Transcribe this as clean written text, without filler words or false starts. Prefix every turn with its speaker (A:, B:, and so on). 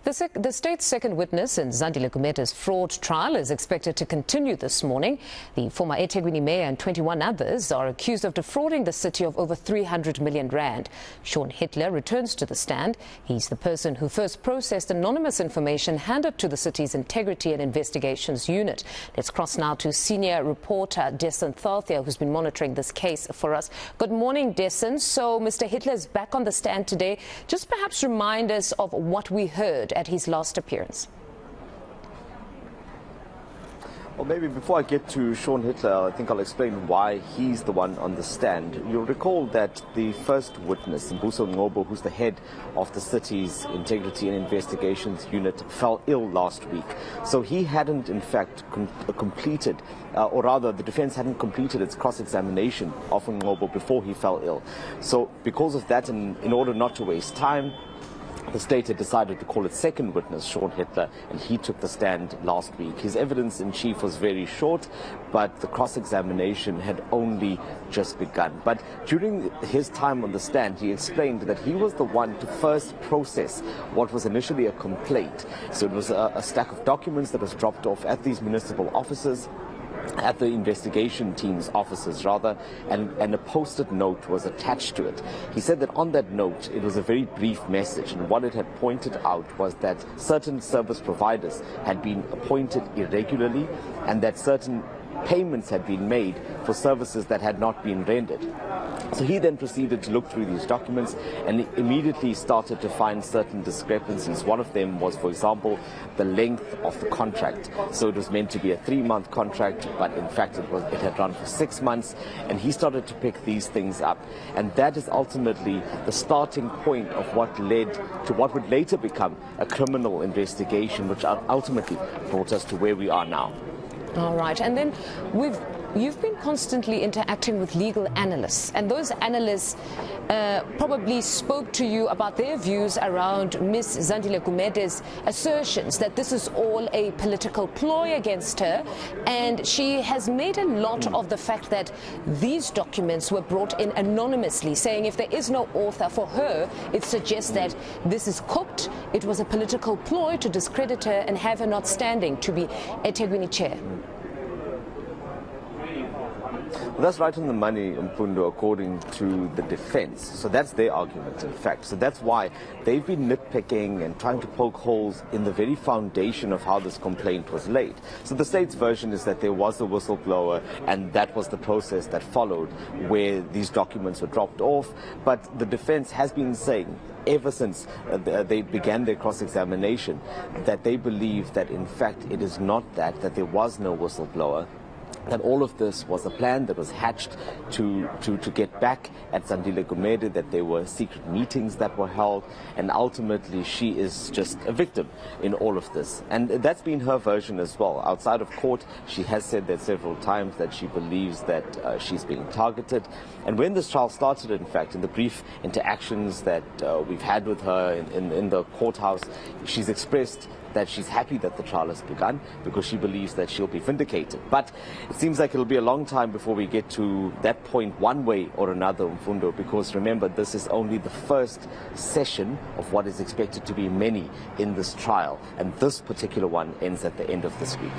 A: The state's second witness in Zandile Gumede's fraud trial is expected to continue this morning. The former eThekwini mayor and 21 others are accused of defrauding the city of over 300 million rand. Sean Hitler returns to the stand. He's the person who first processed anonymous information handed to the city's Integrity and Investigations Unit. Let's cross now to senior reporter Dasen Thathiah, who's been monitoring this case for us. Good morning, Dasen. So Mr. Hitler is back on the stand today. Just perhaps remind us of what we heard at his last appearance.
B: Well, maybe before I get to Sean Hitler, I think I'll explain why he's the one on the stand. You'll recall that the first witness, Mbuso Ngobo, who's the head of the city's Integrity and Investigations Unit, fell ill last week. So he hadn't, in fact, completed, or rather, the defense hadn't completed its cross-examination of Ngobo before he fell ill. So because of that, and in order not to waste time, the state had decided to call its second witness, Sean Hitler, and he took the stand last week. His evidence in chief was very short, but the cross-examination had only just begun. But during his time on the stand, he explained that he was the one to first process what was initially a complaint. So it was a stack of documents that was dropped off at these municipal offices, at the investigation team's offices rather, and a post-it note was attached to it. He said that on that note it was a very brief message, and what it had pointed out was that certain service providers had been appointed irregularly and that certain payments had been made for services that had not been rendered. So he then proceeded to look through these documents and immediately started to find certain discrepancies. One of them was, for example, the length of the contract. So it was meant to be a 3-month contract, but in fact it had run for 6 months, and he started to pick these things up. And that is ultimately the starting point of what led to what would later become a criminal investigation, which ultimately brought us to where we are now.
A: All right, and then you've been constantly interacting with legal analysts, and those analysts probably spoke to you about their views around Ms. Zandile Gumede's assertions that this is all a political ploy against her, and she has made a lot of the fact that these documents were brought in anonymously, saying if there is no author for her, it suggests that this is cooked, it was a political ploy to discredit her and have her not standing to be eThekwini chair.
B: Well, that's right on the money, Mpundo, according to the defense. So that's their argument, in fact. So that's why they've been nitpicking and trying to poke holes in the very foundation of how this complaint was laid. So the state's version is that there was a whistleblower, and that was the process that followed where these documents were dropped off. But the defense has been saying ever since they began their cross-examination that they believe that, in fact, it is not that there was no whistleblower, that all of this was a plan that was hatched to get back at Zandile Gumede, that there were secret meetings that were held, and ultimately she is just a victim in all of this. And that's been her version as well. Outside of court, she has said that several times that she believes that she's being targeted. And when this trial started, in fact, in the brief interactions that we've had with her in the courthouse, she's expressed that she's happy that the trial has begun because she believes that she'll be vindicated. But it seems like it'll be a long time before we get to that point one way or another, Mfundo, because remember, this is only the first session of what is expected to be many in this trial, and this particular one ends at the end of this week.